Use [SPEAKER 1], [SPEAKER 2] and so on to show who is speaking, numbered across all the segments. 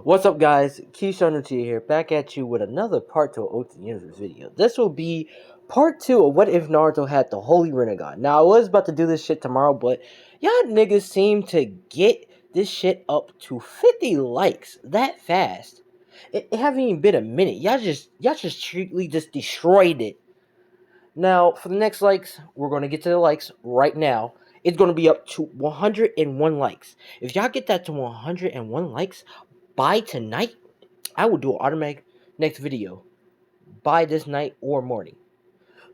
[SPEAKER 1] What's up, guys? Keyshawn here, back at you with another part to Oath Universe video. This will be part 2 of what if Naruto had the Holy Rinnegan. Now, I was about to do this shit tomorrow, but y'all niggas seem to get this shit up to 50 likes that fast. It haven't even been a minute. Y'all just strictly just destroyed it. Now, for the next likes, we're going to get to the likes right now. It's going to be up to 101 likes. If y'all get that to 101 likes by tonight, I will do an automatic next video by this night or morning.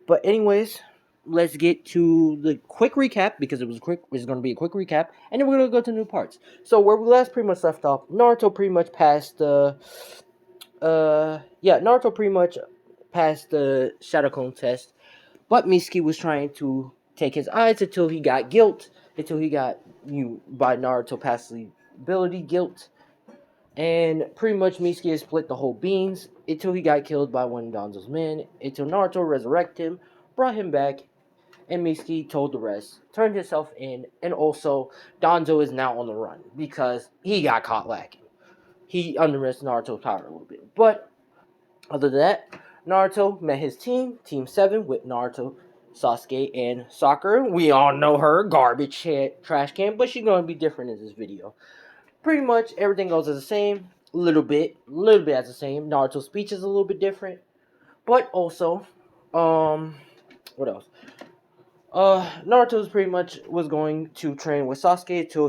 [SPEAKER 1] But anyways, let's get to the quick recap because it was quick. It's going to be a quick recap, and then we're going to go to new parts. So where we last pretty much left off, Naruto pretty much passed the Naruto pretty much passed the Shadow Clone test, but Mitsuki was trying to take his eyes until he got by Naruto passed the ability guilt. And pretty much Mitsuki has split the whole beans until he got killed by one of Danzo's men, until Naruto resurrected him, brought him back, and Mitsuki told the rest, turned himself in, and also Danzo is now on the run because he got caught lacking. He underestimated Naruto's power a little bit. But other than that, Naruto met his team, Team 7, with Naruto, Sasuke, and Sakura. We all know her, garbage trash can, but she's going to be different in this video. Pretty much everything goes as the same, little bit as the same. Naruto's speech is a little bit different, but also, what else? Naruto's pretty much was going to train with Sasuke until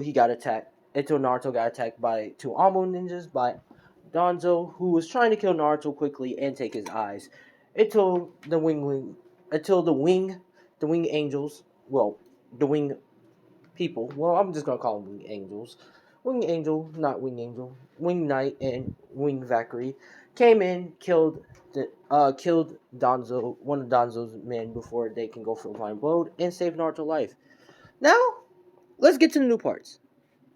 [SPEAKER 1] Naruto got attacked by two Amo ninjas by Danzo, who was trying to kill Naruto quickly and take his eyes, until the wing angels, the wing people. Well, I'm just gonna call them wing angels. Wing angel, not wing angel. Wing knight and wing Valkyrie came in, killed Danzo, one of Danzo's men before they can go for a blind blow and save Naruto's life. Now, let's get to the new parts.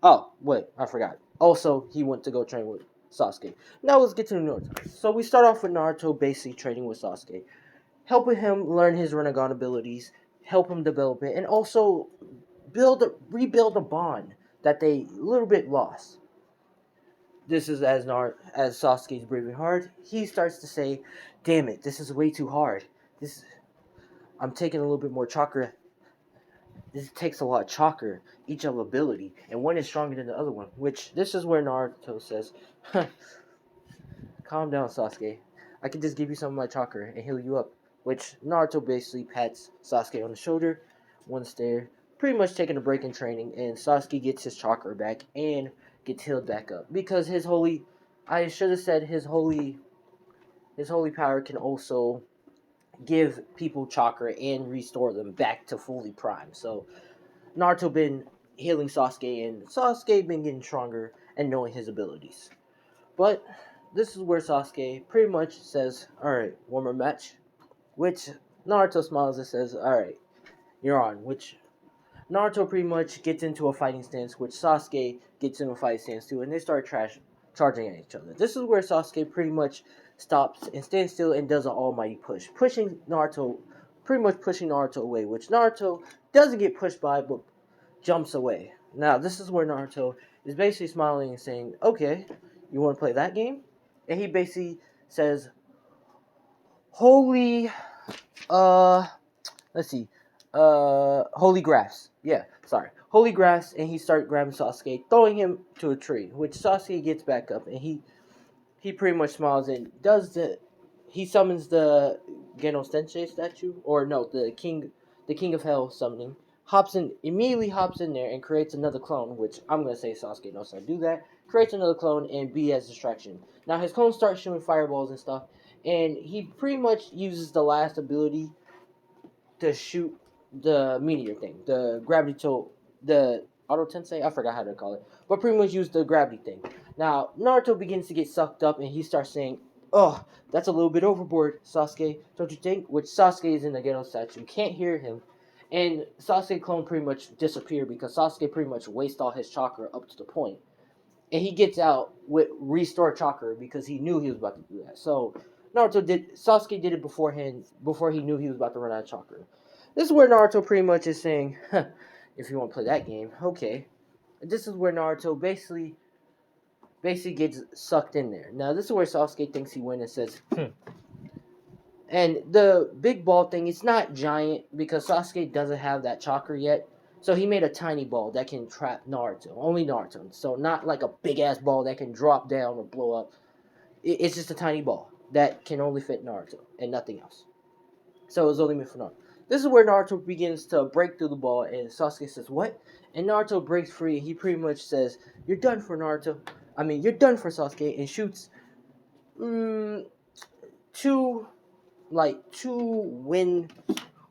[SPEAKER 1] Oh, wait, I forgot. Also, he went to go train with Sasuke. Now let's get to the new parts. So we start off with Naruto basically training with Sasuke, helping him learn his Rinnegan abilities, help him develop it, and also rebuild a bond that they a little bit lost. This is as Sasuke's breathing hard. He starts to say, "Damn it, this is way too hard. I'm taking a little bit more chakra. This takes a lot of chakra, each of ability, and one is stronger than the other one." Which this is where Naruto says, "Calm down, Sasuke. I can just give you some of my chakra and heal you up." Which Naruto basically pats Sasuke on the shoulder, one stare, pretty much taking a break in training, and Sasuke gets his chakra back and gets healed back up because I should have said his holy power can also give people chakra and restore them back to fully prime. So Naruto been healing Sasuke, and Sasuke been getting stronger and knowing his abilities. But this is where Sasuke pretty much says, "Alright, one more match." Which Naruto smiles and says, "Alright, you're on." Which Naruto pretty much gets into a fighting stance, which Sasuke gets into a fighting stance too, and they start charging at each other. This is where Sasuke pretty much stops and stands still and does an almighty push, pushing Naruto away, which Naruto doesn't get pushed by, but jumps away. Now, this is where Naruto is basically smiling and saying, "Okay, you want to play that game?" And he basically says, "Holy, let's see, holy grass." Yeah, sorry, holy grass, and he starts grabbing Sasuke, throwing him to a tree, which Sasuke gets back up, and he pretty much smiles and he summons the Geno Sensei statue, or no, the king of hell summoning, immediately hops in there and creates another clone, which I'm gonna say Sasuke knows how to do that, creates another clone and be as distraction. Now his clone starts shooting fireballs and stuff, and he pretty much uses the last ability to shoot the meteor thing, the gravity the auto tensei, I forgot how to call it, but pretty much use the gravity thing. Now Naruto begins to get sucked up, and he starts saying, "Oh, that's a little bit overboard, Sasuke, don't you think?" Which Sasuke is in the Geto statue, can't hear him, and Sasuke clone pretty much disappeared because Sasuke pretty much wastes all his chakra up to the point, and he gets out with restore chakra because he knew he was about to do that. So Sasuke did it beforehand before he knew he was about to run out of chakra. This is where Naruto pretty much is saying, "If you want to play that game, okay." This is where Naruto basically basically gets sucked in there. Now this is where Sasuke thinks he wins and says, And the big ball thing, it's not giant because Sasuke doesn't have that chakra yet. So he made a tiny ball that can trap Naruto. Only Naruto. So not like a big ass ball that can drop down or blow up. It's just a tiny ball that can only fit Naruto and nothing else. So it was only meant for Naruto. This is where Naruto begins to break through the ball and Sasuke says, what? And Naruto breaks free and he pretty much says, you're done for Naruto. You're done for Sasuke, and shoots two wind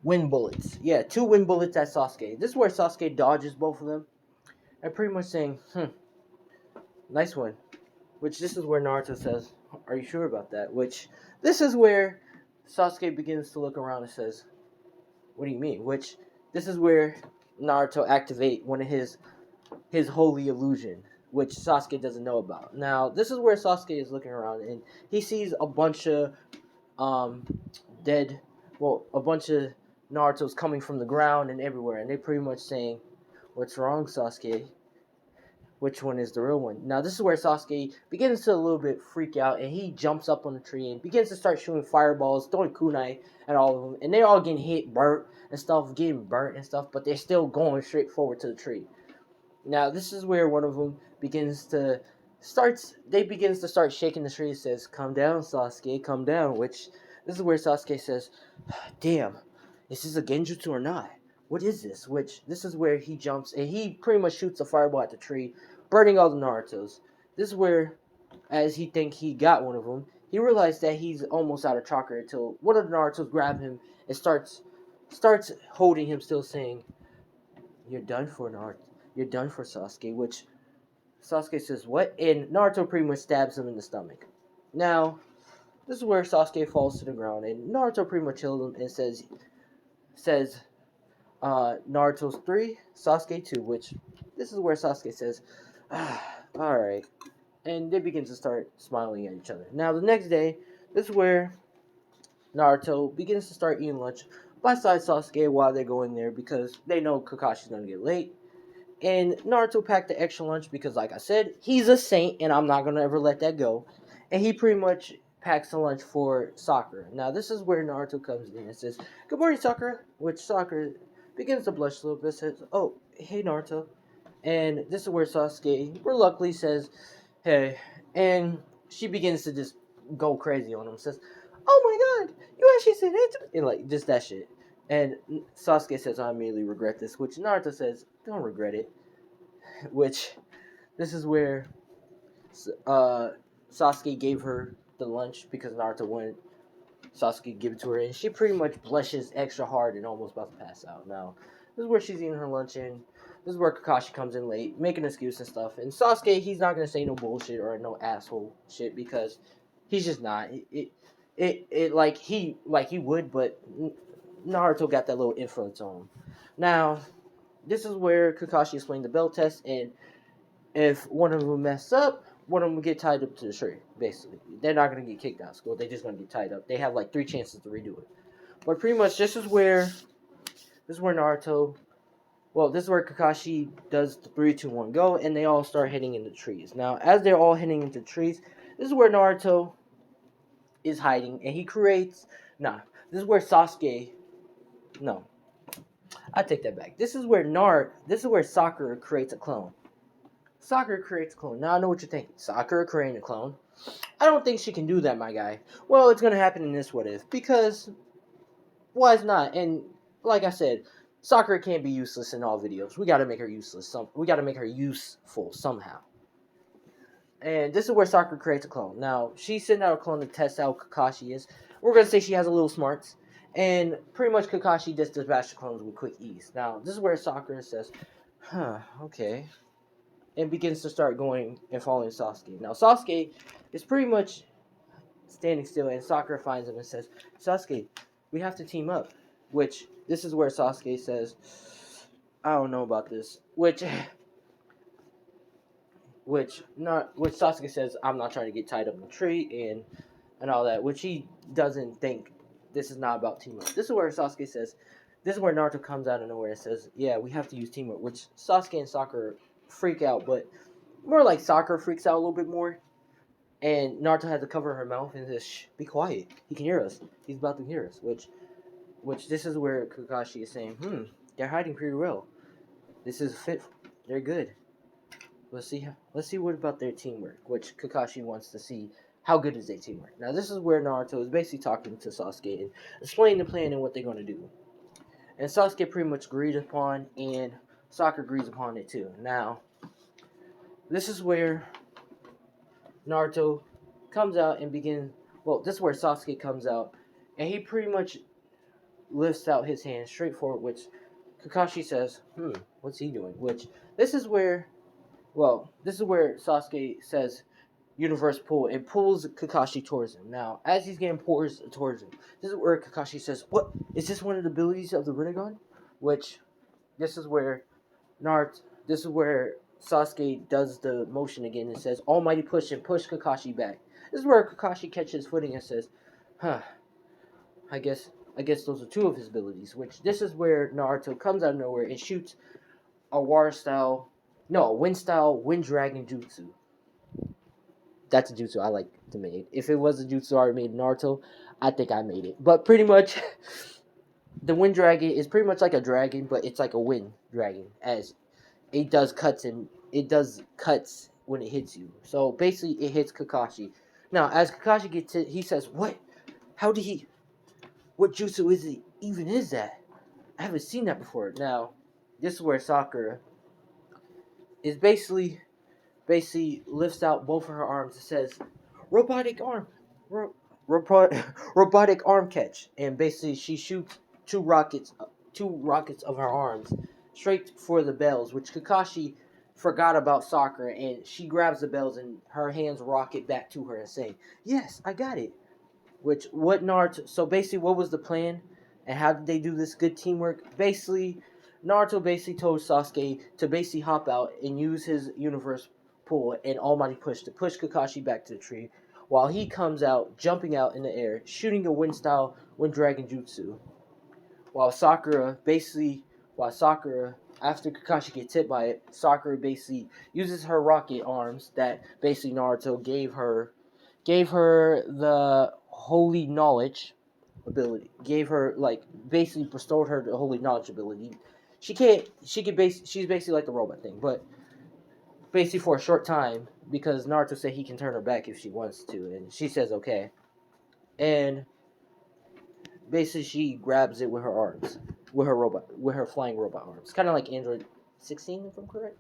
[SPEAKER 1] bullets. Yeah, two wind bullets at Sasuke. This is where Sasuke dodges both of them. And pretty much saying, nice one. Which this is where Naruto says, are you sure about that? Which this is where Sasuke begins to look around and says, what do you mean? Which this is where Naruto activate one of his holy illusion, which Sasuke doesn't know about. Now, this is where Sasuke is looking around and he sees a bunch of a bunch of Naruto's coming from the ground and everywhere, and they pretty much saying, what's wrong, Sasuke? Which one is the real one? Now, this is where Sasuke begins to a little bit freak out, and he jumps up on the tree and begins to start shooting fireballs, throwing kunai at all of them, and they're all getting hit, burnt, and stuff, but they're still going straight forward to the tree. Now, this is where one of them begins to start shaking the tree and says, calm down, Sasuke, calm down, which this is where Sasuke says, damn, is this a genjutsu or not? What is this? Which this is where he jumps and he pretty much shoots a fireball at the tree, burning all the Narutos. This is where, as he thinks he got one of them, he realized that he's almost out of chakra until one of the Narutos grab him and starts holding him, still saying, you're done for, Naruto. You're done for, Sasuke. Which Sasuke says, what? And Naruto pretty much stabs him in the stomach. Now, this is where Sasuke falls to the ground, and Naruto pretty much kills him and says, Naruto's 3, Sasuke 2, which this is where Sasuke says, alright. And they begin to start smiling at each other. Now, the next day, this is where Naruto begins to start eating lunch beside Sasuke while they're going there because they know Kakashi's going to get late. And Naruto packed the extra lunch because, like I said, he's a saint and I'm not going to ever let that go. And he pretty much packs the lunch for Sakura. Now, this is where Naruto comes in and says, good morning, Sakura. Which Sakura begins to blush a little bit, says, oh, hey, Naruto. And this is where Sasuke reluctantly says, hey. And she begins to just go crazy on him. Says, oh my god, you actually said it? And like, just that shit. And Sasuke says, I immediately regret this. Which Naruto says, don't regret it. Which, this is where Sasuke gave her the lunch because Naruto wanted Sasuke give it to her, and she pretty much blushes extra hard and almost about to pass out. Now, this is where she's eating her lunch, and this is where Kakashi comes in late, making an excuse and stuff. And Sasuke, he's not gonna say no bullshit or no asshole shit because he's just not. He would, but Naruto got that little influence on him. Now, this is where Kakashi explained the bell test, and if one of them mess up, one of them will get tied up to the tree, basically. They're not going to get kicked out of school. They're just going to get tied up. They have like 3 chances to redo it. But pretty much this is where Naruto, this is where Kakashi does the 3, 2, 1, go, and they all start hitting into trees. Now, as they're all hitting into trees, this is where Naruto is hiding, and he creates, this is where Sasuke, no, I take that back. This is where Sakura creates a clone. Sakura creates a clone. Now I know what you're thinking. Sakura creating a clone? I don't think she can do that, my guy. Well, it's going to happen in this what if. Because, why is not? And, like I said, Sakura can't be useless in all videos. We got to make her useless. We got to make her useful somehow. And this is where Sakura creates a clone. Now, she's sending out a clone to test how Kakashi is. We're going to say she has a little smarts. And pretty much Kakashi just dispatches the clones with quick ease. Now, this is where Sakura says, okay. And begins to start going and following Sasuke. Now, Sasuke is pretty much standing still, and Sakura finds him and says, Sasuke, we have to team up. Which, this is where Sasuke says, I don't know about this. Which Sasuke says, I'm not trying to get tied up in a tree and all that. Which he doesn't think this is not about teamwork. This is where Sasuke says, this is where Naruto comes out of nowhere and says, yeah, we have to use teamwork. Which Sasuke and Sakura freak out, but more like Sakura freaks out a little bit more, and Naruto had to cover her mouth and says, "Shh, be quiet. He can hear us. He's about to hear us." Which this is where Kakashi is saying, they're hiding pretty well. This is fit. They're good. Let's see what about their teamwork, which Kakashi wants to see how good is their teamwork. Now this is where Naruto is basically talking to Sasuke and explaining the plan and what they're going to do. And Sasuke pretty much agreed upon, and Sakura agrees upon it too. Now this is where Naruto comes out and begins. Well, this is where Sasuke comes out, and he pretty much lifts out his hand straight forward, which Kakashi says, what's he doing? Which this is where Sasuke says universe pull and pulls Kakashi towards him. Now, as he's getting pulled towards him, this is where Kakashi says, "What is this? One of the abilities of the Rinnegan?" Which this is where Sasuke does the motion again and says, "Almighty push," and push Kakashi back. This is where Kakashi catches his footing and says, "Huh, I guess those are two of his abilities." Which this is where Naruto comes out of nowhere and shoots a wind style wind dragon jutsu. That's a jutsu I like to make. If it was a jutsu I already made Naruto, I think I made it. But pretty much, the wind dragon is pretty much like a dragon, but it's like a wind dragon, as it does cuts when it hits you. So basically, it hits Kakashi. Now, as Kakashi gets hit, he says, "What? How did he? What jutsu is that? I haven't seen that before." Now, this is where Sakura is basically lifts out both of her arms and says, "Robotic arm, robotic arm catch," and basically she shoots two rockets of her arms straight for the bells, which Kakashi forgot about Sakura, and she grabs the bells and her hands rocket back to her and saying, "Yes, I got it." So basically, what was the plan, and how did they do this good teamwork? Basically, Naruto basically told Sasuke to basically hop out and use his universe pull and almighty push to push Kakashi back to the tree, while he comes out, jumping out in the air, shooting a wind dragon jutsu. While Sakura, after Kakashi gets hit by it, Sakura basically uses her rocket arms that basically Naruto gave her the holy knowledge ability. Gave her, like, basically bestowed her the holy knowledge ability. She's basically like the robot thing, but basically for a short time, because Naruto said he can turn her back if she wants to, and she says okay. And basically she grabs it with her arms, with her flying robot arms, kind of like Android 16, if I'm correct.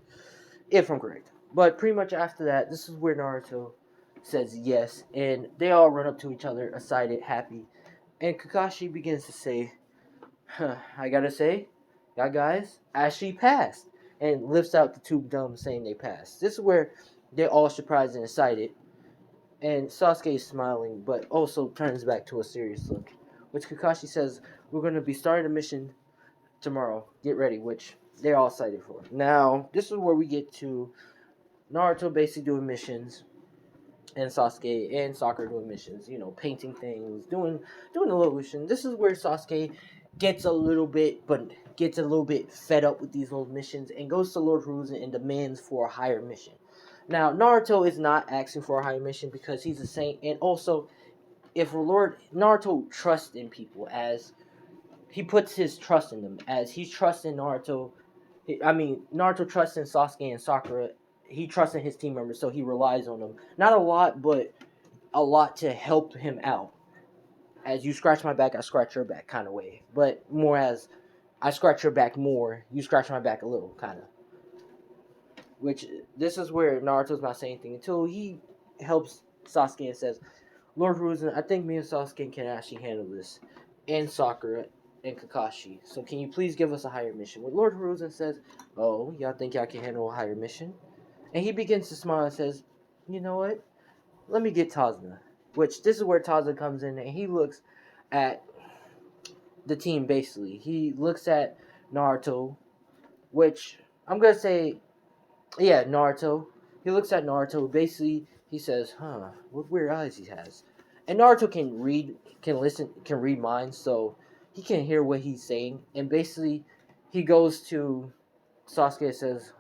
[SPEAKER 1] But pretty much after that, this is where Naruto says yes, and they all run up to each other, excited, happy, and Kakashi begins to say, I gotta say, y'all guys actually passed, and lifts out the two thumbs saying they passed. This is where they're all surprised and excited, and Sasuke is smiling, but also turns back to a serious look, which Kakashi says, "We're going to be starting a mission tomorrow. Get ready," which they're all excited for. Now, this is where we get to Naruto basically doing missions, and Sasuke and Sakura doing missions, painting things, doing a little mission. This is where Sasuke gets a little bit fed up with these little missions and goes to Lord Hiruzen and demands for a higher mission. Now, Naruto is not asking for a higher mission because he's a saint, and also, if Lord Naruto trusts in people, as he puts his trust in them, as he's trusting Naruto. Naruto trusts in Sasuke and Sakura. He trusts in his team members, so he relies on them. Not a lot, but a lot to help him out. As you scratch my back, I scratch your back kind of way. But more as I scratch your back more, you scratch my back a little, kind of. Which, this is where Naruto's not saying anything until he helps Sasuke and says, "Lord Hiruzen, I think me and Sasuke can actually handle this. And Sakura and Kakashi. So can you please give us a higher mission?" When Lord Hiruzen says, "Oh, y'all think y'all can handle a higher mission?" And he begins to smile and says, "You know what? Let me get Tazuna." Which, this is where Tazuna comes in, and he looks at the team, basically. He looks at Naruto, which, I'm going to say, yeah, Naruto. He looks at Naruto, basically, he says, what weird eyes he has. And Naruto can read minds, so he can hear what he's saying. And basically, he goes to Sasuke and says,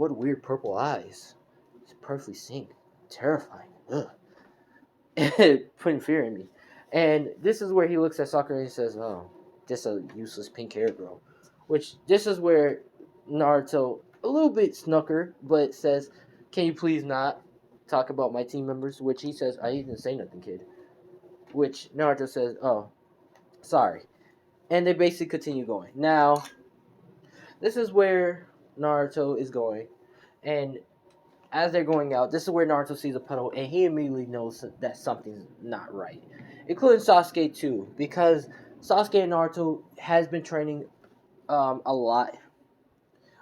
[SPEAKER 1] What weird purple eyes. It's perfectly synced. Terrifying. Ugh. Putting fear in me. And this is where he looks at Sakura and he says, "Oh, just a useless pink hair girl." Which this is where Naruto, a little bit snooker, but says, "Can you please not talk about my team members?" Which he says, "I didn't say nothing, kid." Which Naruto says, "Oh, sorry." And they basically continue going. Now, this is where Naruto is going, and as they're going out, this is where Naruto sees a puddle, and he immediately knows that something's not right, including Sasuke too, because Sasuke and Naruto has been training a lot.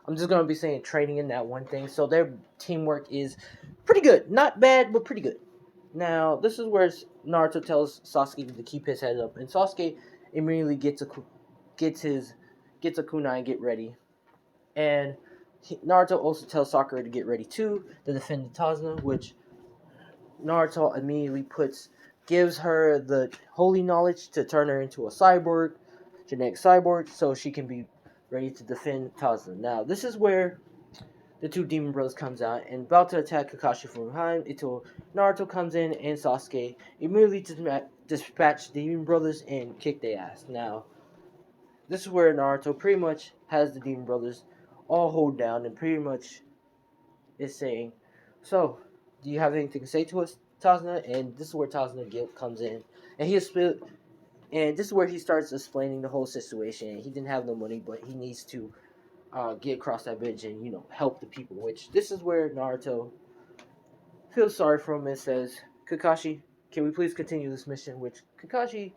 [SPEAKER 1] I'm just gonna be saying training in that one thing, so their teamwork is pretty good, not bad, but pretty good. Now, this is where Naruto tells Sasuke to keep his head up, and Sasuke immediately gets a kunai and get ready, and Naruto also tells Sakura to get ready too to defend the Tazuna, which Naruto immediately gives her the holy knowledge to turn her into a cyborg, genetic cyborg, so she can be ready to defend Tazuna. Now, this is where the two demon brothers comes out and about to attack Kakashi from behind until Naruto comes in and Sasuke immediately dispatch the demon brothers and kick their ass. Now, this is where Naruto pretty much has the demon brothers all hold down and pretty much is saying, "So, do you have anything to say to us, Tazuna?" And this is where Tazuna guilt comes in, and and this is where he starts explaining the whole situation. He didn't have no money, but he needs to get across that bridge and help the people. Which this is where Naruto feels sorry for him and says, "Kakashi, can we please continue this mission?" Which Kakashi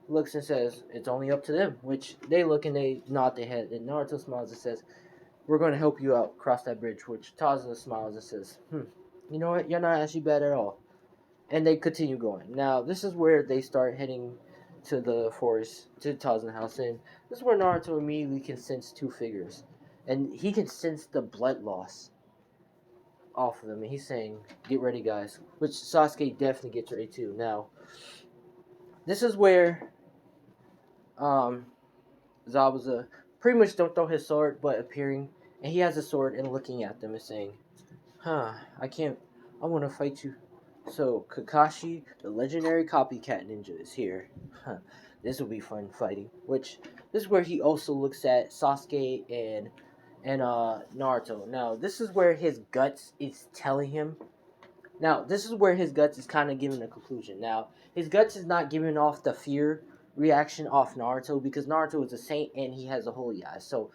[SPEAKER 1] looks and says, "It's only up to them." Which they look and they nod their head, and Naruto smiles and says, "We're going to help you out cross that bridge." Which Tazuna smiles and says, "You know what? You're not actually bad at all." And they continue going. Now, this is where they start heading to the forest, to Tazuna house, and this is where Naruto immediately can sense two figures. And he can sense the blood loss off of them, and he's saying, "Get ready, guys." Which Sasuke definitely gets ready too. Now, this is where Zabuza pretty much don't throw his sword, but appearing, and he has a sword and looking at them and saying, I want to fight you." So, Kakashi, the legendary copycat ninja, is here. This will be fun fighting. Which, this is where he also looks at Sasuke and Naruto. Now, this is where his guts is telling him. Now, this is where his guts is kind of giving a conclusion. Now, his guts is not giving off the fear reaction off Naruto, because Naruto is a saint and he has a holy eye. So,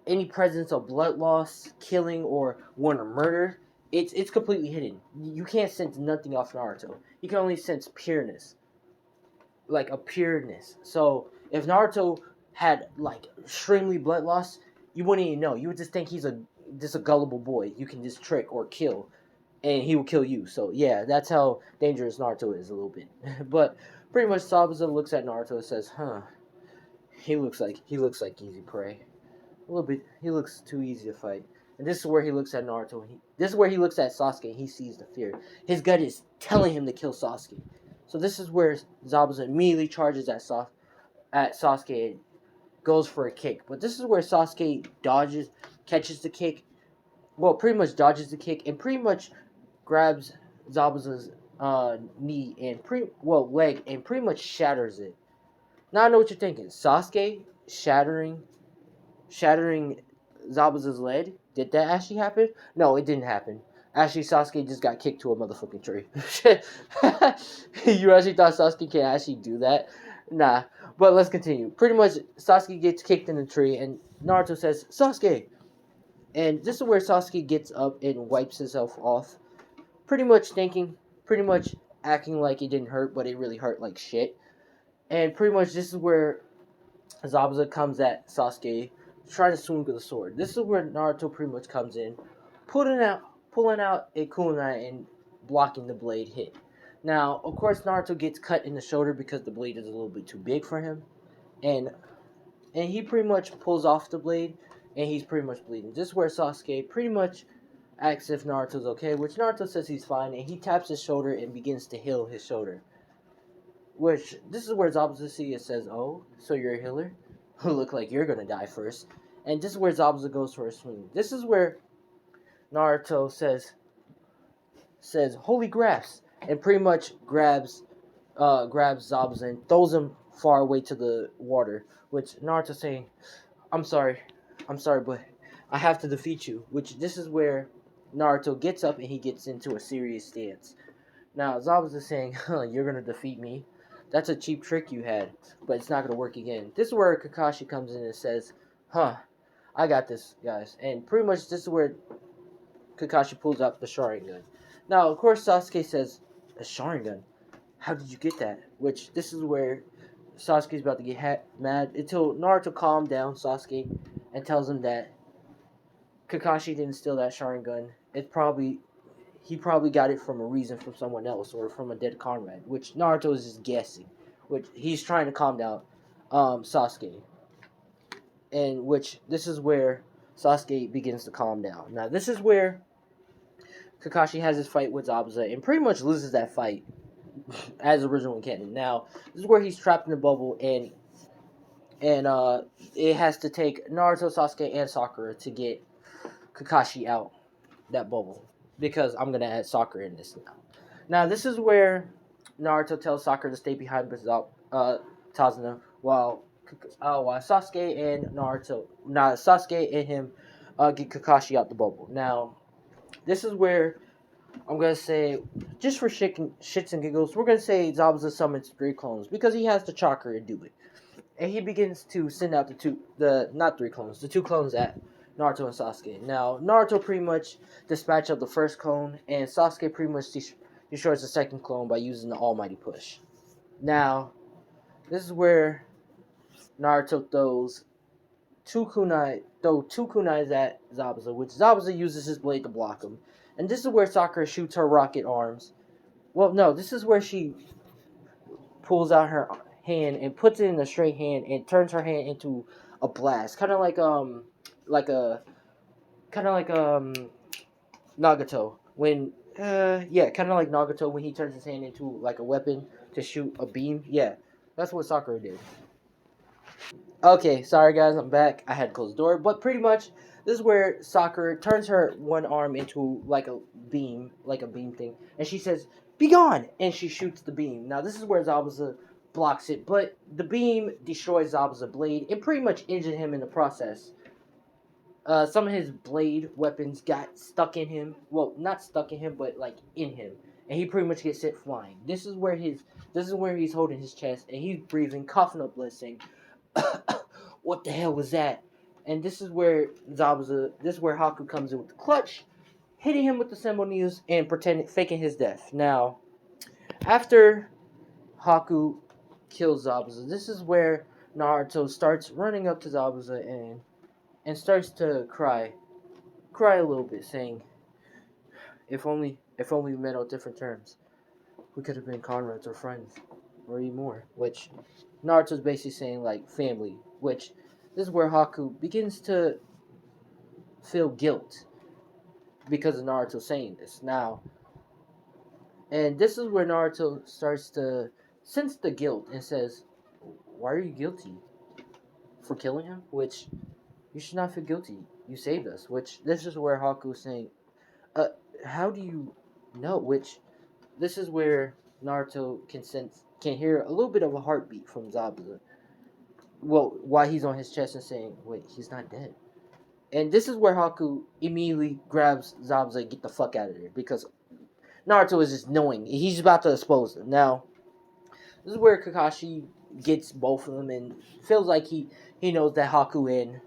[SPEAKER 1] any presence of blood loss, killing, or one or murder, it's completely hidden. You can't sense nothing off Naruto. You can only sense pureness, like a pureness. So if Naruto had like extremely blood loss, you wouldn't even know. You would just think he's just a gullible boy you can just trick or kill, and he will kill you. So yeah, that's how dangerous Naruto is a little bit. But pretty much Zabuza looks at Naruto and says, he looks like easy prey. A little bit. He looks too easy to fight. And this is where he looks at Naruto. This is where he looks at Sasuke and he sees the fear. His gut is telling him to kill Sasuke. So this is where Zabuza immediately charges at Sasuke and goes for a kick. But this is where Sasuke catches the kick. Well, pretty much dodges the kick and pretty much grabs Zabuza's knee and leg and pretty much shatters it. Now I know what you're thinking. Sasuke shattering Zabuza's leg? Did that actually happen? No, it didn't happen. Actually, Sasuke just got kicked to a motherfucking tree. You actually thought Sasuke can actually do that? Nah. But let's continue. Pretty much, Sasuke gets kicked in the tree, and Naruto says, "Sasuke!" And this is where Sasuke gets up and wipes himself off. Pretty much acting like it didn't hurt, but it really hurt like shit. And pretty much this is where Zabuza comes at Sasuke, trying to swing with a sword. This is where Naruto pretty much comes in, pulling out a kunai and blocking the blade hit. Now, of course, Naruto gets cut in the shoulder because the blade is a little bit too big for him, and he pretty much pulls off the blade, and he's pretty much bleeding. This is where Sasuke pretty much asks if Naruto's okay, which Naruto says he's fine, and he taps his shoulder and begins to heal his shoulder. Which, this is where Zabuza says, "Oh, so you're a healer? Look like you're gonna die first." And this is where Zabuza goes for a swing. This is where Naruto says holy graphs, and pretty much grabs Zabuza and throws him far away to the water. Which Naruto saying, I'm sorry, but I have to defeat you. Which this is where Naruto gets up and he gets into a serious stance. Now Zabuza saying, you're gonna defeat me. That's a cheap trick you had, but it's not gonna work again. This is where Kakashi comes in and says, I got this, guys. And pretty much this is where Kakashi pulls out the Sharingan. Now, of course, Sasuke says, a Sharingan? How did you get that? Which, this is where Sasuke's about to get mad until Naruto calmed down Sasuke and tells him that Kakashi didn't steal that Sharingan. He probably got it from a reason from someone else or from a dead comrade, which Naruto is just guessing. Which he's trying to calm down Sasuke. And which, this is where Sasuke begins to calm down. Now, this is where Kakashi has his fight with Zabuza and pretty much loses that fight as original canon. Now, this is where he's trapped in a bubble and it has to take Naruto, Sasuke, and Sakura to get Kakashi out that bubble. Because I'm going to add Sakura in this now. Now, this is where Naruto tells Sakura to stay behind with Tazuna while Sasuke and him get Kakashi out the bubble. Now, this is where I'm going to say, just for shits and giggles, we're going to say Zabuza summons 3 clones because he has the chakra to do it. And he begins to send out the 2 clones at Naruto and Sasuke. Now, Naruto pretty much dispatches of the first clone, and Sasuke pretty much destroys the second clone by using the Almighty Push. Now, this is where Naruto throws 2 kunais at Zabuza, which Zabuza uses his blade to block him. And this is where Sakura shoots her rocket arms. Well, no, this is where she pulls out her hand and puts it in a straight hand and turns her hand into a blast, kind of like Nagato when kind of like Nagato when he turns his hand into like a weapon to shoot a beam. Yeah, that's what Sakura did. Okay, sorry guys, I'm back. I had to close the door, but pretty much this is where Sakura turns her one arm into like a beam thing, and she says, "Be gone!" and she shoots the beam. Now this is where Zabuza blocks it, but the beam destroys Zabuza's blade and pretty much injured him in the process. Some of his blade weapons got stuck in him. Well, not stuck in him, but like in him, and he pretty much gets sent flying. This is where he's holding his chest and he's breathing, coughing up blood, saying, "What the hell was that?" And this is where Haku comes in with the clutch, hitting him with the symbol news and faking his death. Now, after Haku kills Zabuza, this is where Naruto starts running up to Zabuza and starts to cry a little bit, saying, if only we met on different terms. We could have been comrades or friends, or even more. Which Naruto's basically saying, like, family. Which, this is where Haku begins to feel guilt because of Naruto saying this. Now, and this is where Naruto starts to sense the guilt and says, why are you guilty? For killing him? Which, you should not feel guilty. You saved us. Which, this is where Haku's saying, how do you know? Which, this is where Naruto can hear a little bit of a heartbeat from Zabuza. Well, while he's on his chest and saying, wait, he's not dead. And this is where Haku immediately grabs Zabuza and get the fuck out of there. Because Naruto is just knowing. He's about to expose them. Now, this is where Kakashi gets both of them and feels like he knows that Haku and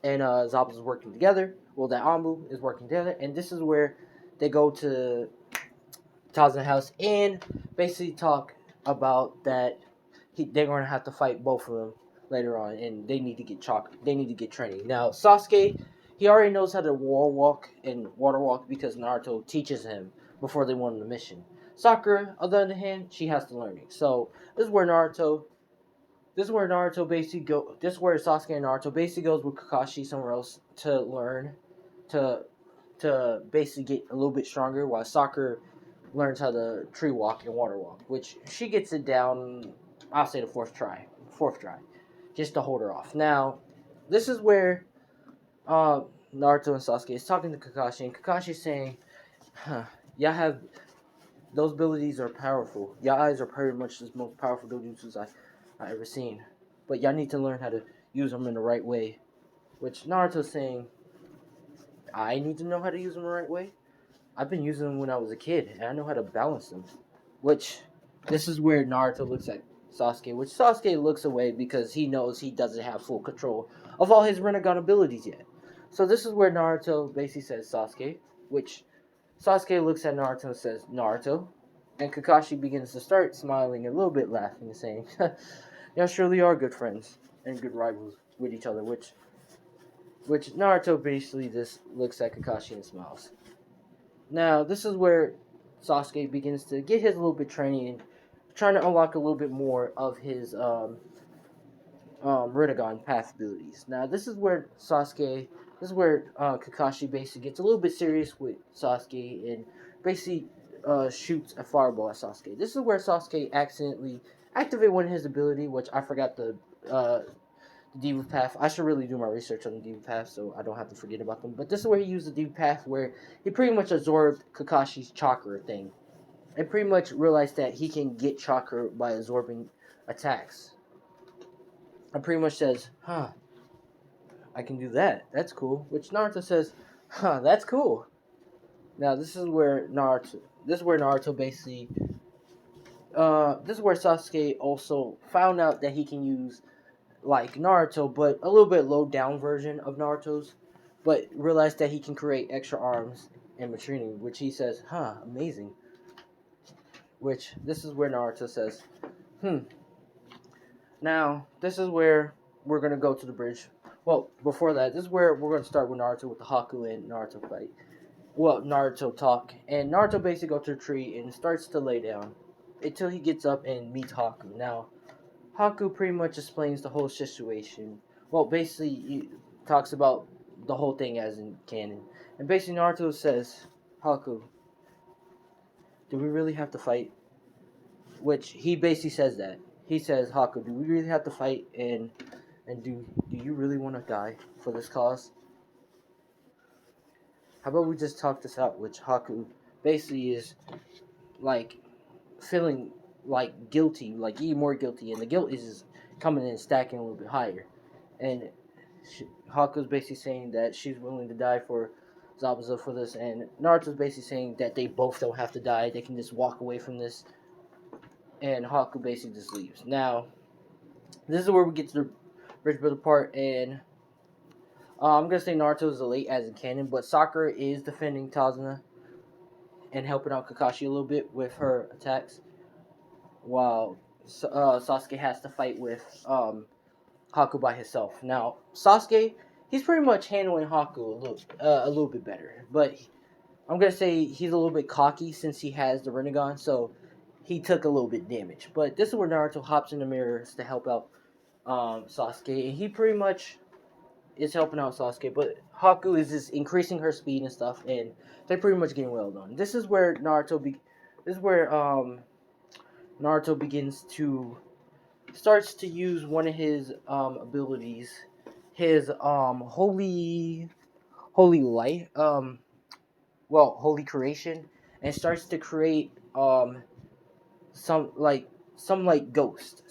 [SPEAKER 1] Zabuza is working together. Well, that Anbu is working together. And this is where they go to Tazuna's house and basically talk about that they're going to have to fight both of them later on, and they need to get training. Now, Sasuke, he already knows how to wall walk and water walk because Naruto teaches him before they went on the mission. Sakura, on the other hand, she has to learn it. So this is where Sasuke and Naruto basically goes with Kakashi somewhere else to learn to basically get a little bit stronger, while Sakura learns how to tree walk and water walk, which she gets it down, I'll say the fourth try, just to hold her off. Now, this is where uh, Naruto and Sasuke is talking to Kakashi, and Kakashi's saying, huh, y'all have, those abilities are powerful. Y'all eyes are pretty much the most powerful dojutsus I ever seen. But y'all need to learn how to use them in the right way. Which Naruto's saying, I need to know how to use them the right way. I've been using them when I was a kid, and I know how to balance them. Which, this is where Naruto looks at Sasuke, which Sasuke looks away because he knows he doesn't have full control of all his Rinnegan abilities yet. So this is where Naruto basically says Sasuke, which Sasuke looks at Naruto and says, Naruto. And Kakashi begins to start smiling, a little bit laughing, and saying, y'all surely are good friends and good rivals with each other, which Naruto basically just looks at Kakashi and smiles. Now, this is where Sasuke begins to get his little bit training and trying to unlock a little bit more of his Rinnegan path abilities. Now, this is where Kakashi basically gets a little bit serious with Sasuke and basically shoots a fireball at Sasuke. This is where Sasuke accidentally activated one of his ability, which I forgot the Diva Path. I should really do my research on the Diva Path so I don't have to forget about them. But this is where he used the Diva Path where he pretty much absorbed Kakashi's chakra thing. And pretty much realized that he can get chakra by absorbing attacks. And pretty much says, huh, I can do that. That's cool. Which Naruto says, huh, that's cool. Now this is where Naruto basically this is where Sasuke also found out that he can use like Naruto, but a little bit low down version of Naruto's, but realized that he can create extra arms and machining, which he says, huh, amazing. Which this is where Naruto says, Now, this is where we're gonna go to the bridge. Well, before that, this is where we're gonna start with Naruto with the Haku and Naruto fight. Well, Naruto talk, and Naruto basically goes to the tree and starts to lay down until he gets up and meets Haku. Now, Haku pretty much explains the whole situation. Well, basically, he talks about the whole thing as in canon. And basically, Naruto says, Haku, do we really have to fight? Which he basically says that. He says, Haku, do we really have to fight? And do you really want to die for this cause? How about we just talk this out? Which Haku basically is like feeling like guilty, like even more guilty, and the guilt is just coming in stacking a little bit higher. And Haku's basically saying that she's willing to die for Zabuza for this, and Naruto's basically saying that they both don't have to die; they can just walk away from this. And Haku basically just leaves. Now, this is where we get to the Rich Brother part, and I'm gonna say Naruto is the late as in canon, but Sakura is defending Tazuna and helping out Kakashi a little bit with her attacks, while Sasuke has to fight with Haku by himself. Now, Sasuke, he's pretty much handling Haku a little bit better, but I'm gonna say he's a little bit cocky since he has the Rinnegan, so he took a little bit damage. But this is where Naruto hops in the mirrors to help out Sasuke, and he pretty much is helping out Sasuke, but Haku is just increasing her speed and stuff, and they're pretty much getting well done. This is where Naruto begins to starts to use one of his abilities, his holy light, holy creation, and starts to create some like some like ghost,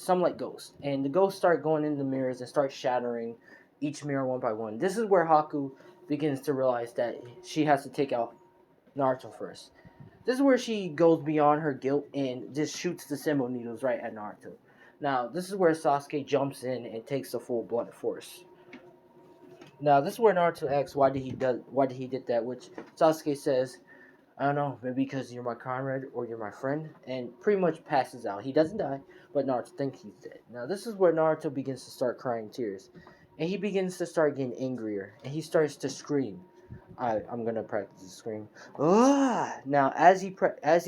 [SPEAKER 1] and the ghosts start going into the mirrors and start shattering each mirror one by one. This is where Haku begins to realize that she has to take out Naruto first. This is where she goes beyond her guilt and just shoots the Senmo needles right at Naruto. Now, this is where Sasuke jumps in and takes the full blunt force. Now, this is where Naruto asks why did he did that, which Sasuke says, I don't know, maybe because you're my comrade or you're my friend, and pretty much passes out. He doesn't die, but Naruto thinks he's dead. Now, this is where Naruto begins to start crying tears, and he begins to start getting angrier, and he starts to scream. I'm gonna practice the scream. Ah! Now, as he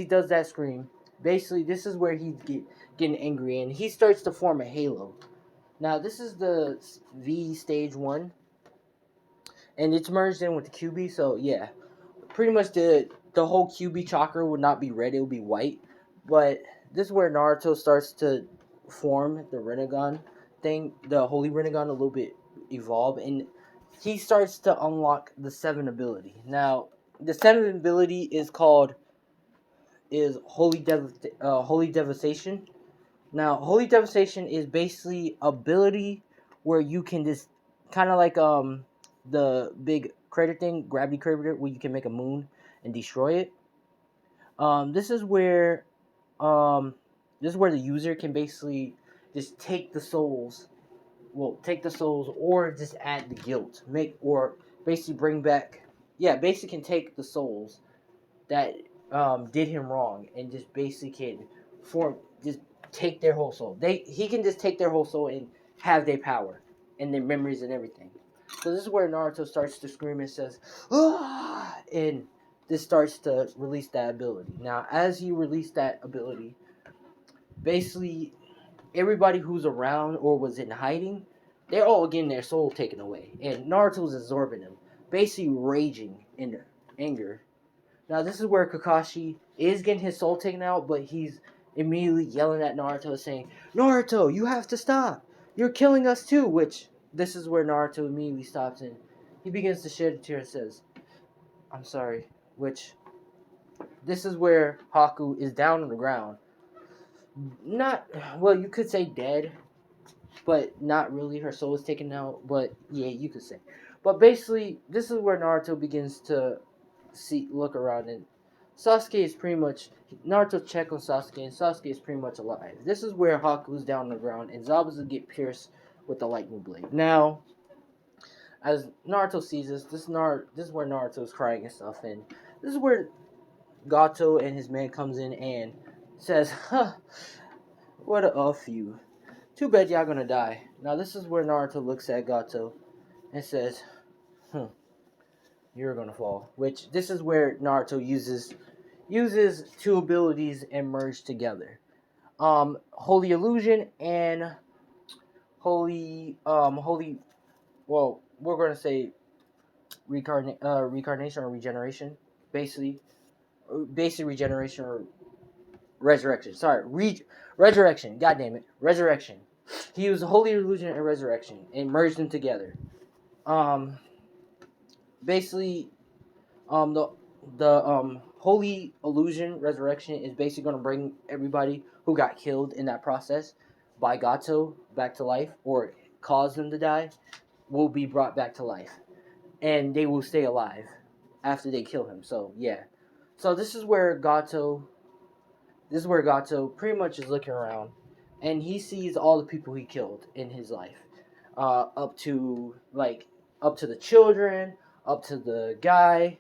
[SPEAKER 1] does that scream, basically this is where he's getting angry, and he starts to form a halo. Now, this is the V stage 1, and it's merged in with the QB, so yeah. Pretty much the whole QB chakra would not be red, it would be white. But this is where Naruto starts to form the Rinnegan thing, the Holy Rinnegan a little bit evolve, and he starts to unlock the 7 ability. Now, the 7 ability is Holy Devastation. Now, Holy Devastation is basically ability where you can just kind of like the big crater thing, gravity crater, where you can make a moon and destroy it. This is where um, the user can basically just take the souls. Well, take the souls or just add the guilt. Make or basically bring back. Yeah, basically can take the souls that did him wrong and just basically can form just take their whole soul. He can just take their whole soul and have their power and their memories and everything. So this is where Naruto starts to scream and says, "Ah!" and this starts to release that ability. Now, as you release that ability, basically everybody who's around or was in hiding, they're all getting their soul taken away, and Naruto's absorbing them, basically raging in anger. Now, this is where Kakashi is getting his soul taken out, but he's immediately yelling at Naruto, saying, "Naruto, you have to stop! You're killing us too!" Which, this is where Naruto immediately stops and he begins to shed a tear and says, "I'm sorry." Which, this is where Haku is down on the ground. Not, well, you could say dead, but not really. Her soul is taken out, but yeah, you could say. But basically, this is where Naruto begins to look around, and Sasuke is pretty much Naruto check on Sasuke, and Sasuke is pretty much alive. This is where Haku's down on the ground, and Zabuza get pierced with the lightning blade. Now, as Naruto sees this, this is where Naruto is crying and stuff, and this is where Gato and his man comes in and says, "Huh, what a few. Too bad y'all gonna die." Now, this is where Naruto looks at Gato and says, "You're gonna fall." Which, this is where Naruto uses 2 abilities and merge together. Holy Illusion and Holy, well, we're gonna say Reincarnation or Regeneration. Basically Regeneration or Resurrection. Sorry, Resurrection. God damn it, Resurrection. He used Holy Illusion and Resurrection and merged them together. Um, basically, the Holy Illusion Resurrection is basically going to bring everybody who got killed in that process by Gato back to life, or cause them to die, will be brought back to life, and they will stay alive after they kill him. So yeah, so this is where Gato pretty much is looking around, and he sees all the people he killed in his life, up to the children, up to the guy.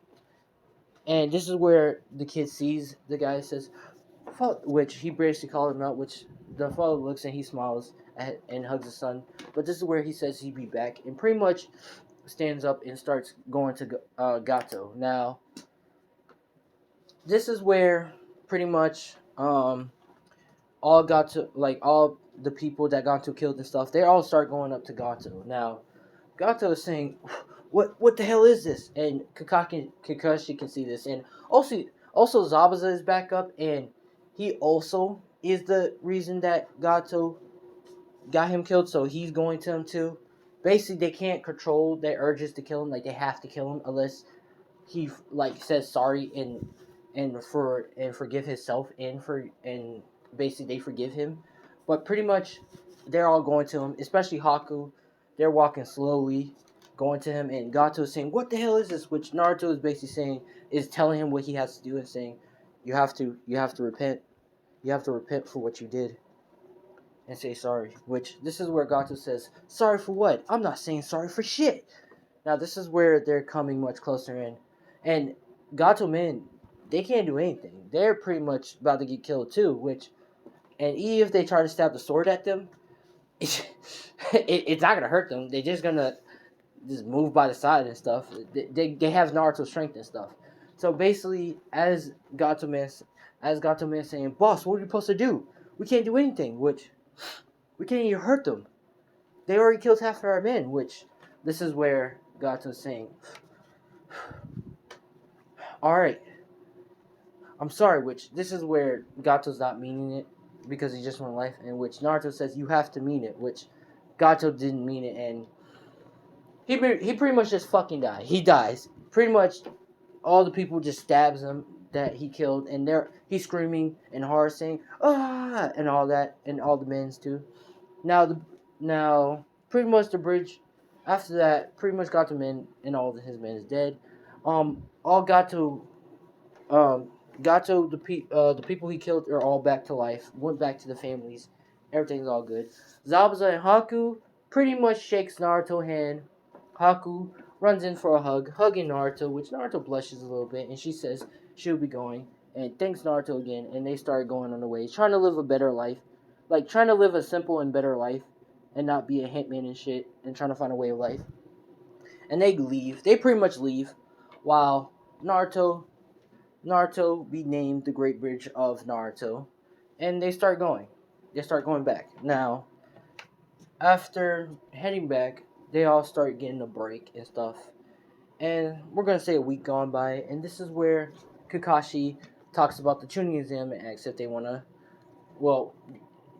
[SPEAKER 1] And this is where the kid sees the guy, says, which he basically called him out, which the father looks and he smiles and hugs his son. But this is where he says he'd be back and pretty much stands up and starts going to Gato. Now, this is where pretty much all the people that Gato killed and stuff, they all start going up to Gato. Now, Gato is saying, "What the hell is this?" And Kakashi can see this, and also Zabuza is back up, and he also is the reason that Gato got him killed, so he's going to him too. Basically, they can't control their urges to kill him; like they have to kill him unless he says sorry and forgive himself and basically they forgive him. But pretty much they're all going to him, especially Haku. They're walking slowly, going to him, and Gato is saying, "What the hell is this?" Which Naruto is basically saying is telling him what he has to do and saying, you have to repent. You have to repent for what you did and say sorry." Which, this is where Gato says, "Sorry for what? I'm not saying sorry for shit." Now, this is where they're coming much closer in. And Gato men, they can't do anything. They're pretty much about to get killed too, and even if they try to stab the sword at them, it's not going to hurt them. They're just going to just move by the side and stuff. They have Naruto strength and stuff. So basically, as Gato man saying, "Boss, what are we supposed to do? We can't do anything," which, we can't even hurt them. They already killed half of our men, which, this is where Gato's saying, "Alright, I'm sorry," which, this is where Gato's not meaning it, because he just wants life, in which Naruto says, "You have to mean it," which Gato didn't mean it, and he pretty much just fucking dies. He dies. Pretty much all the people just stabs him that he killed, and he's screaming and horror saying ah and all that, and all the men's too. Now now pretty much the bridge after that pretty much got the men, and all of his men is dead. All um the people he killed are all back to life. Went back to the families. Everything's all good. Zabuza and Haku pretty much shakes Naruto's hand. Haku runs in for a hug, hugging Naruto, which Naruto blushes a little bit, and she says she'll be going, and thanks Naruto again, and they start going on their way, trying to live a better life, like trying to live a simple and better life, and not be a hitman and shit, and trying to find a way of life. And they leave. They pretty much leave, while Naruto be named the Great Bridge of Naruto, and they start going. They start going back. Now, after heading back, they all start getting a break and stuff. And we're gonna say a week gone by, and this is where Kakashi talks about the Chunin exam and asks if they wanna. Well,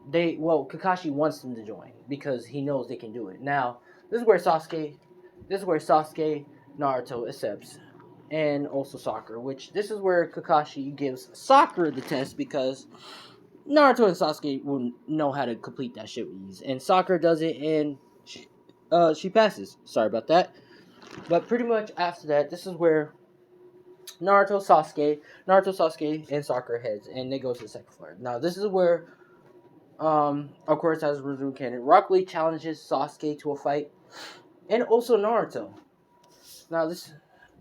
[SPEAKER 1] Kakashi wants them to join because he knows they can do it. Now, this is where Sasuke, Naruto accepts, and also Sakura. Which this is where Kakashi gives Sakura the test because Naruto and Sasuke will know how to complete that shit with ease, and Sakura does it, and she passes. Sorry about that. But pretty much after that, this is where Naruto, Sasuke, and Sakura heads, and they go to the second floor. Now, this is where, of course, as Rizuru canon, Rock Lee challenges Sasuke to a fight, and also Naruto. Now, this,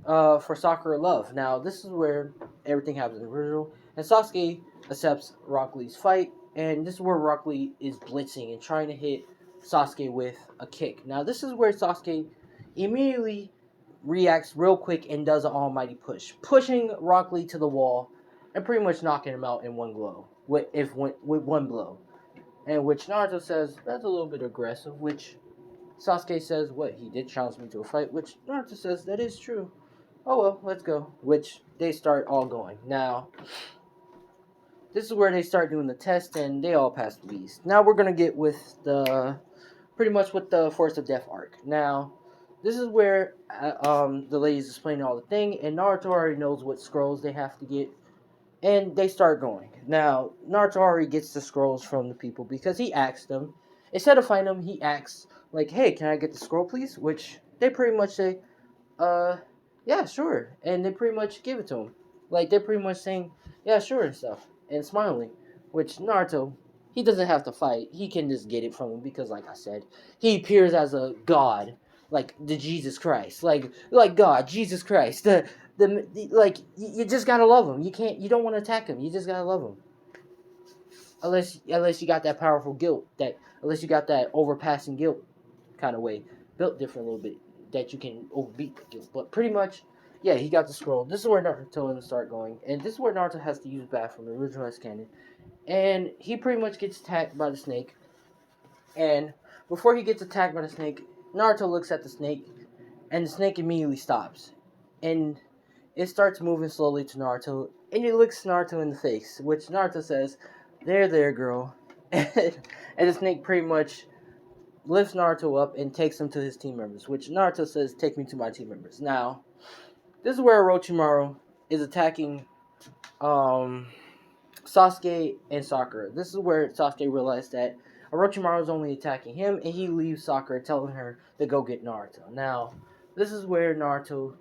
[SPEAKER 1] for Sakura Love. Now, this is where everything happens in Rizuru, and Sasuke accepts Rock Lee's fight, and this is where Rock Lee is blitzing and trying to hit Sasuke with a kick. Now, this is where Sasuke immediately reacts real quick and does an almighty push, pushing Rock Lee to the wall and pretty much knocking him out in one blow. With one blow, and which Naruto says that's a little bit aggressive. Which Sasuke says, "What, he did challenge me to a fight?" Which Naruto says that is true. Oh well, let's go. Which they start all going. Now, this is where they start doing the test, and they all pass the beast. Now we're gonna get with the pretty much with the Force of Death arc. Now, this is where the ladies explain all the thing, and Naruto already knows what scrolls they have to get, and they start going. Now, Naruto already gets the scrolls from the people because he asked them. Instead of finding them, he asks, like, hey, can I get the scroll, please? Which they pretty much say, yeah, sure. And they pretty much give it to him. Like, they're pretty much saying, yeah, sure, and stuff. And smiling. Which Naruto, he doesn't have to fight. He can just get it from him because, like I said, he appears as a god. Like, the Jesus Christ. Like God, Jesus Christ. Like, you just gotta love him. You don't want to attack him. You just gotta love him. Unless you got that powerful guilt, unless you got that overpassing guilt kind of way, built different a little bit, that you can overbeat the guilt. But pretty much, yeah, he got the scroll. This is where Naruto and start going, and this is where Naruto has to use the bathroom, the original canon, and he pretty much gets attacked by the snake. And before he gets attacked by the snake, Naruto looks at the snake, and the snake immediately stops, and it starts moving slowly to Naruto, and it looks Naruto in the face, which Naruto says, there, girl. And the snake pretty much lifts Naruto up and takes him to his team members, which Naruto says, take me to my team members. Now, this is where Orochimaru is attacking Sasuke and Sakura. This is where Sasuke realized that Orochimaru is only attacking him, and he leaves Sakura telling her to go get Naruto. Now, this is where Naruto,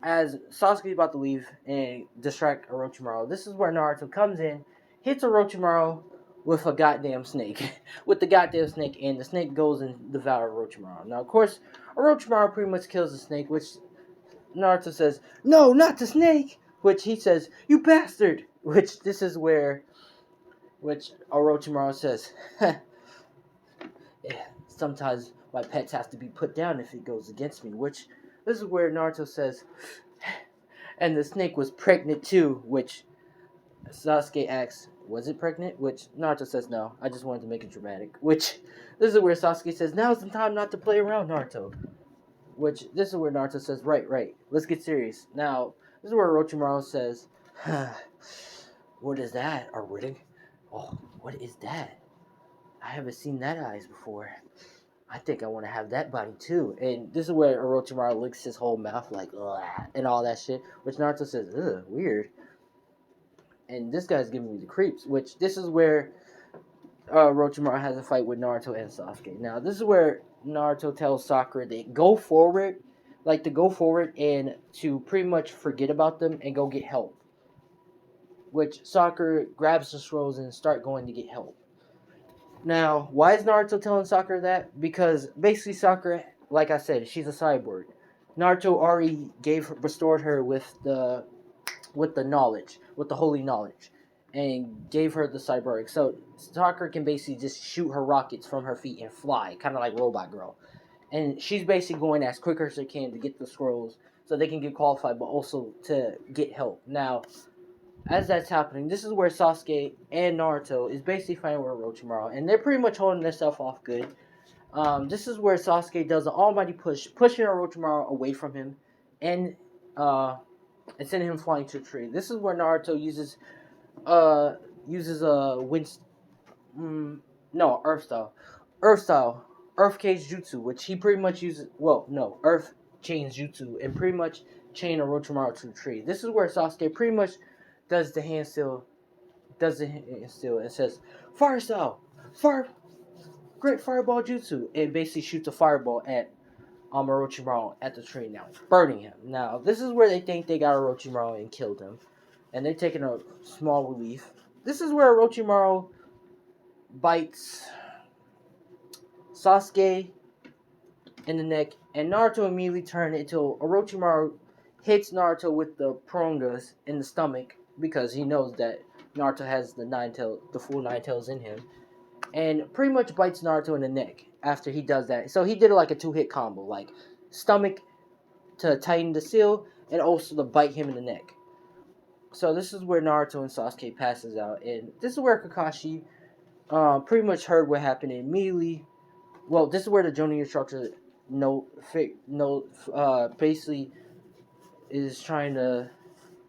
[SPEAKER 1] as Sasuke is about to leave and distract Orochimaru, this is where Naruto comes in, hits Orochimaru with a goddamn snake. With the goddamn snake, and the snake goes and devours Orochimaru. Now, of course, Orochimaru pretty much kills the snake, which Naruto says, no, not the snake! Which he says, you bastard! Which this is where, which Orochimaru says, yeah, sometimes my pets have to be put down if it goes against me. Which this is where Naruto says, and the snake was pregnant too. Which Sasuke asks, was it pregnant? Which Naruto says, no, I just wanted to make it dramatic. Which this is where Sasuke says, now's the time not to play around, Naruto. Which this is where Naruto says, right, let's get serious. Now, this is where Orochimaru says, what is that, Arwidig? Oh, what is that? I haven't seen that eyes before. I think I want to have that body too. And this is where Orochimaru licks his whole mouth like, ugh, and all that shit. Which Naruto says, ugh, weird. And this guy's giving me the creeps. Which this is where Orochimaru has a fight with Naruto and Sasuke. Now, this is where Naruto tells Sakura to go forward. Like, to go forward and to pretty much forget about them and go get help. Which Sakura grabs the scrolls and start going to get help. Now, why is Naruto telling Sakura that? Because basically Sakura, like I said, she's a cyborg. Naruto already restored her with the knowledge, with the holy knowledge, and gave her the cyborg. So Sakura can basically just shoot her rockets from her feet and fly, kind of like Robot Girl. And she's basically going as quick as she can to get the scrolls so they can get qualified, but also to get help. Now, as that's happening, this is where Sasuke and Naruto is basically fighting with Orochimaru, and they're pretty much holding themselves off good. This is where Sasuke does an almighty push, pushing Orochimaru away from him, and sending him flying to a tree. This is where Naruto uses Earth style, Earth Cage Jutsu, which he pretty much uses. Well, no, Earth Chains Jutsu, and pretty much chain Orochimaru to a tree. This is where Sasuke pretty much does the hand seal, and says, "Fire style, great fireball jutsu," and basically shoots a fireball at Orochimaru at the tree now, burning him. Now, this is where they think they got Orochimaru and killed him, and they're taking a small relief. This is where Orochimaru bites Sasuke in the neck, and Naruto immediately turns until Orochimaru hits Naruto with the prongas in the stomach, because he knows that Naruto has the full nine tails in him, and pretty much bites Naruto in the neck after he does that. So he did like a 2-hit combo, like stomach to tighten the seal, and also to bite him in the neck. So this is where Naruto and Sasuke passes out, and this is where Kakashi pretty much heard what happened and immediately. Well, this is where the Jonin instructor basically is trying to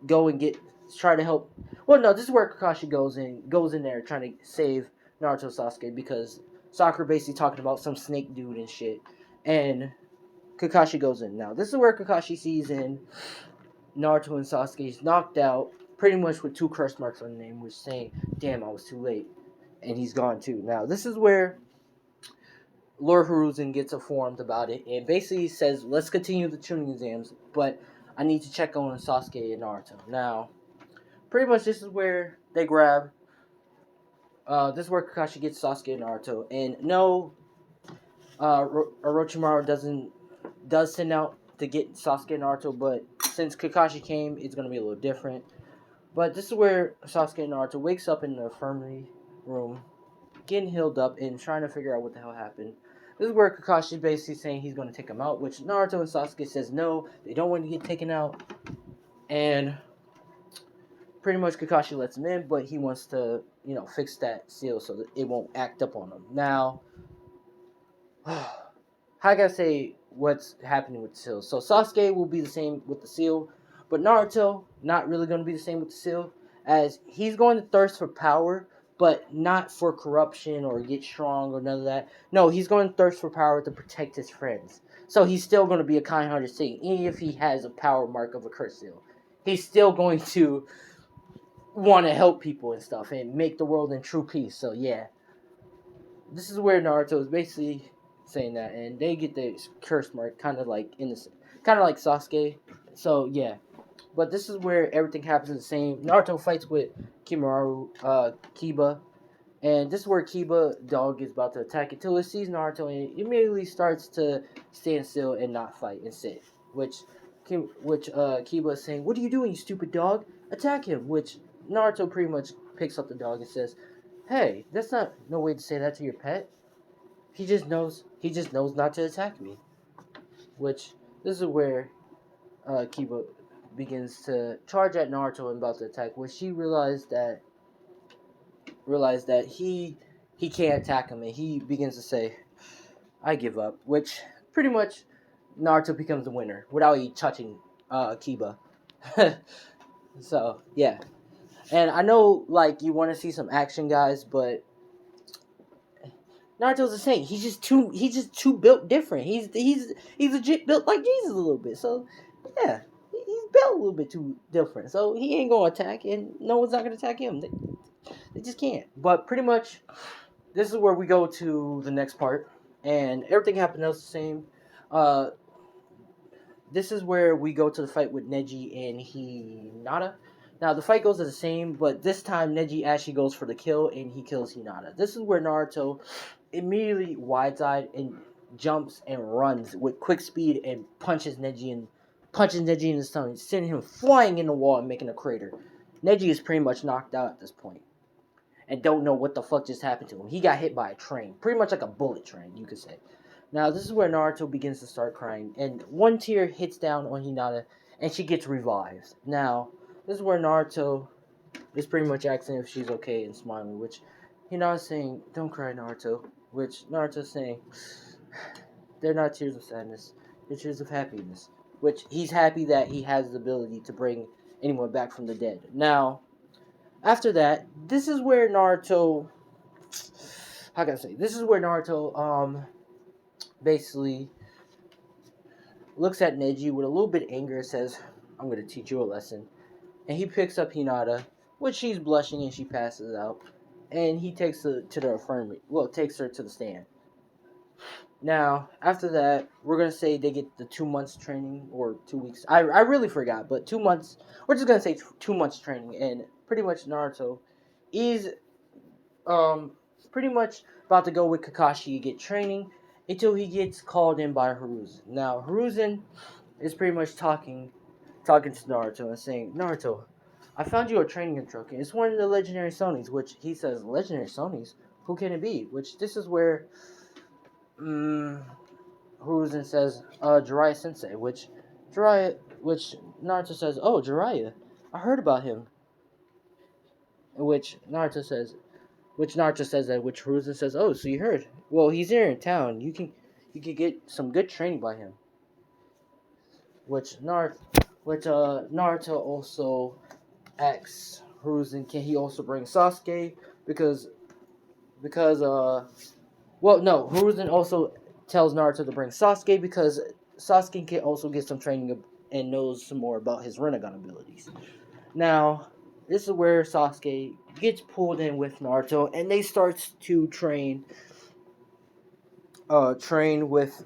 [SPEAKER 1] go and try to help. Well, no, this is where Kakashi goes in there trying to save Naruto Sasuke, because Sakura basically talking about some snake dude and shit, and Kakashi goes in. Now, this is where Kakashi sees in Naruto and Sasuke's knocked out, pretty much with 2 curse marks on the name, which saying, "Damn, I was too late," and he's gone too. Now, this is where Lord Hiruzen gets informed about it and basically says, "Let's continue the Chunin exams, but I need to check on Sasuke and Naruto." Now, pretty much this is where they grab. This is where Kakashi gets Sasuke and Naruto, and no, Orochimaru does send out to get Sasuke and Naruto, but since Kakashi came, it's gonna be a little different. But this is where Sasuke and Naruto wakes up in the infirmary room, getting healed up and trying to figure out what the hell happened. This is where Kakashi is basically saying he's going to take him out, which Naruto and Sasuke says no, they don't want to get taken out. And pretty much Kakashi lets him in, but he wants to, fix that seal so that it won't act up on him. Now, I gotta say what's happening with the seal. So Sasuke will be the same with the seal, but Naruto not really going to be the same with the seal, as he's going to thirst for power, but not for corruption or get strong or none of that. No, he's going to thirst for power to protect his friends. So he's still going to be a kind-hearted saint, even if he has a power mark of a curse seal. He's still going to want to help people and stuff and make the world in true peace. So yeah, this is where Naruto is basically saying that, and they get the curse mark, kind of like innocent, kind of like Sasuke. So yeah. But this is where everything happens the same. Naruto fights with Kiba, and this is where Kiba dog is about to attack until it sees Naruto and it immediately starts to stand still and not fight and sit. Which Kiba is saying, "What are you doing, you stupid dog? Attack him!" Which Naruto pretty much picks up the dog and says, "Hey, that's not no way to say that to your pet. He just knows not to attack me." Which this is where Kiba begins to charge at Naruto and about to attack, where she realized that he can't attack him, and he begins to say, "I give up," which pretty much Naruto becomes the winner without he touching Kiba. So yeah, and I know like you want to see some action, guys, but Naruto's the same. He's just too built different. He's legit built like Jesus a little bit. So yeah, he's built a little bit too different. So he ain't gonna attack, and no one's not gonna attack him. They just can't. But pretty much, this is where we go to the next part, and everything happened else the same. Uh, this is where we go to the fight with Neji and Hinata. Now the fight goes the same, but this time Neji actually goes for the kill and he kills Hinata. This is where Naruto immediately wide-eyed and jumps and runs with quick speed and punches Neji in the stomach, sending him flying in the wall and making a crater. Neji is pretty much knocked out at this point and don't know what the fuck just happened to him. He got hit by a train, pretty much like a bullet train, you could say. Now, this is where Naruto begins to start crying, and one tear hits down on Hinata, and she gets revived. Now, this is where Naruto is pretty much asking if she's okay and smiling, which Hinata's saying, "Don't cry, Naruto," which Naruto's saying, "They're not tears of sadness, they're tears of happiness," which he's happy that he has the ability to bring anyone back from the dead. Now, after that, this is where Naruto, how can I say, this is where Naruto, basically looks at Neji with a little bit of anger and says, "I'm going to teach you a lesson." And he picks up Hinata, which she's blushing and she passes out. And he takes her to the infirmary. Well, takes her to the stand. Now, after that, we're going to say they get the 2 months training, or 2 weeks. I really forgot, but 2 months. We're just going to say 2 months training. And pretty much Naruto is pretty much about to go with Kakashi to get training until he gets called in by Hiruzen. Now, Hiruzen is pretty much talking to Naruto and saying, "Naruto, I found you a training instructor. It's one of the legendary Sonys," which he says, "Legendary Sonys? Who can it be?" Which this is where Hiruzen says, Jiraiya Sensei, which Naruto says, "Oh, Jiraiya, I heard about him." Which Naruto says that, which Hiruzen says, "Oh, so you heard? Well, he's here in town. You can get some good training by him." Which Naruto also asks Hiruzen, can he also bring Sasuke? Because Hiruzen also tells Naruto to bring Sasuke because Sasuke can also get some training and knows some more about his Rinnegan abilities. Now, this is where Sasuke gets pulled in with Naruto, and they start to train with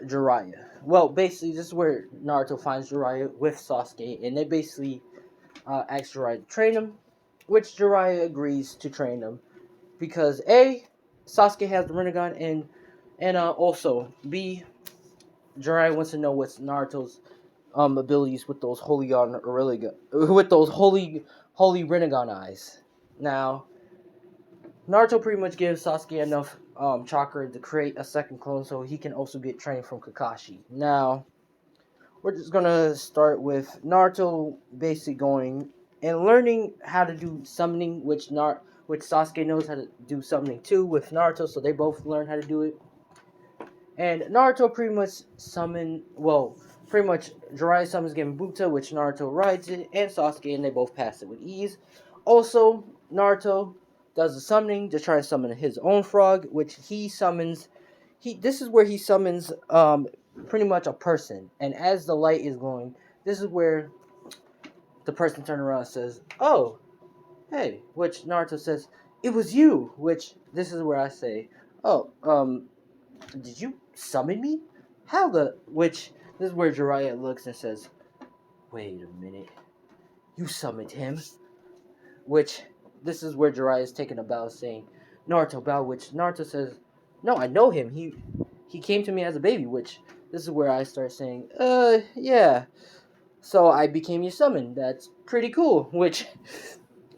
[SPEAKER 1] Jiraiya. Well, basically, this is where Naruto finds Jiraiya with Sasuke, and they basically ask Jiraiya to train him, which Jiraiya agrees to train him because A, Sasuke has the Rinnegan, and also B, Jiraiya wants to know what's Naruto's abilities with those holy Rinnegan eyes. Now, Naruto pretty much gives Sasuke enough chakra to create a second clone so he can also get trained from Kakashi. Now, we're just gonna start with Naruto basically going and learning how to do summoning, which Sasuke knows how to do summoning too with Naruto, so they both learn how to do it. And Naruto pretty much Jiraiya summons Genbuta, which Naruto rides it, and Sasuke, and they both pass it with ease. Also, Naruto does the summoning to try to summon his own frog, which he summons. This is where he summons pretty much a person, and as the light is glowing, this is where the person turns around and says, "Oh, hey," which Naruto says, "It was you," which this is where I say, "Oh, did you summon me? How the," which this is where Jiraiya looks and says, "Wait a minute, you summoned him," which this is where Jiraiya is taking a bow saying, "Naruto bow," which Naruto says, "No, I know him, he came to me as a baby," which this is where I start saying, yeah, so I became your summon, that's pretty cool," which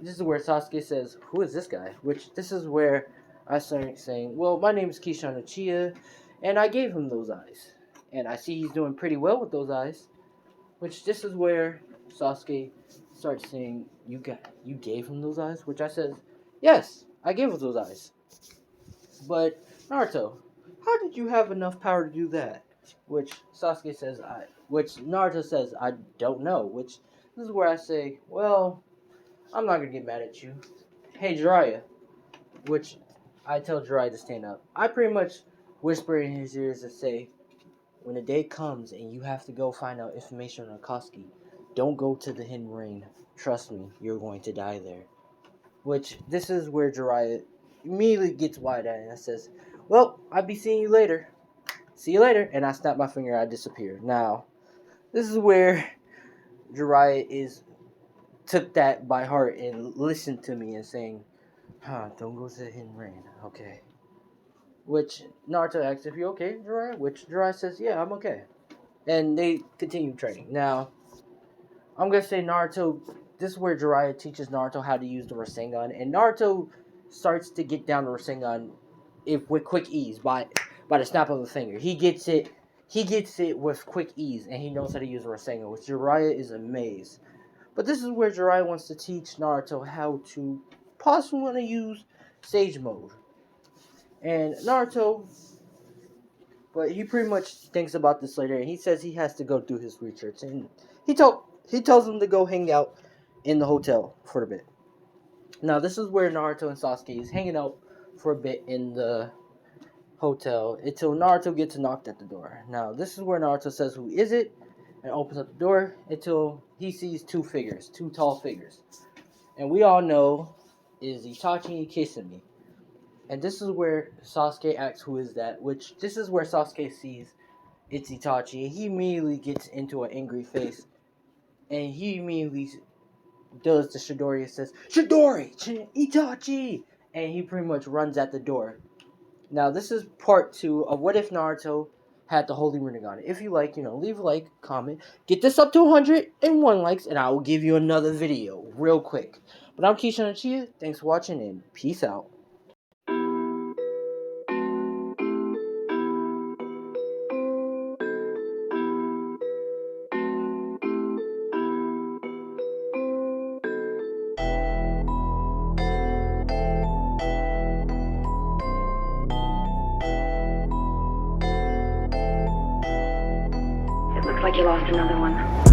[SPEAKER 1] this is where Sasuke says, "Who is this guy?" Which this is where I start saying, "Well, my name is Kishan Uchiha, and I gave him those eyes, and I see he's doing pretty well with those eyes," which this is where Sasuke starts saying, you gave him those eyes?" Which I said, "Yes, I gave him those eyes. But Naruto, how did you have enough power to do that?" Which Naruto says, "I don't know," which this is where I say, "Well, I'm not gonna get mad at you. Hey, Jiraiya," which I tell Jiraiya to stand up. I pretty much whisper in his ears and say, when the day comes and you have to go find out information on Akatsuki, don't go to the Hidden Rain. Trust me, you're going to die there. Which, this is where Jiraiya immediately gets wide-eyed and says, well, I'll be seeing you later. See you later. And I snap my finger, I disappear. Now, this is where Jiraiya took that by heart and listened to me and saying, don't go to the Hidden Rain. Okay. Which Naruto asks if you're okay, Jiraiya. Which Jiraiya says, yeah, I'm okay. And they continue training. Now, I'm going to say Naruto, this is where Jiraiya teaches Naruto how to use the Rasengan. And Naruto starts to get down the Rasengan with quick ease by the snap of a finger. He gets it with quick ease, and he knows how to use the Rasengan, which Jiraiya is amazed. But this is where Jiraiya wants to teach Naruto how to possibly want to use Sage Mode. And Naruto, but he pretty much thinks about this later, and he says he has to go do his research. And he tells him to go hang out in the hotel for a bit. Now, this is where Naruto and Sasuke is hanging out for a bit in the hotel until Naruto gets knocked at the door. Now, this is where Naruto says, who is it? And opens up the door until he sees two tall figures. And we all know is Itachi and Kisame. And this is where Sasuke asks who is that, which this is where Sasuke sees it's Itachi. And he immediately gets into an angry face. And he immediately does the Chidori and says, Chidori! Itachi! And he pretty much runs at the door. Now, this is part 2 of What If Naruto had the Holy Rinnegan. If you like, leave a like, comment. Get this up to 101 likes, and I will give you another video real quick. But I'm Keisha Chia. Thanks for watching, and peace out.
[SPEAKER 2] It looks like you lost another one.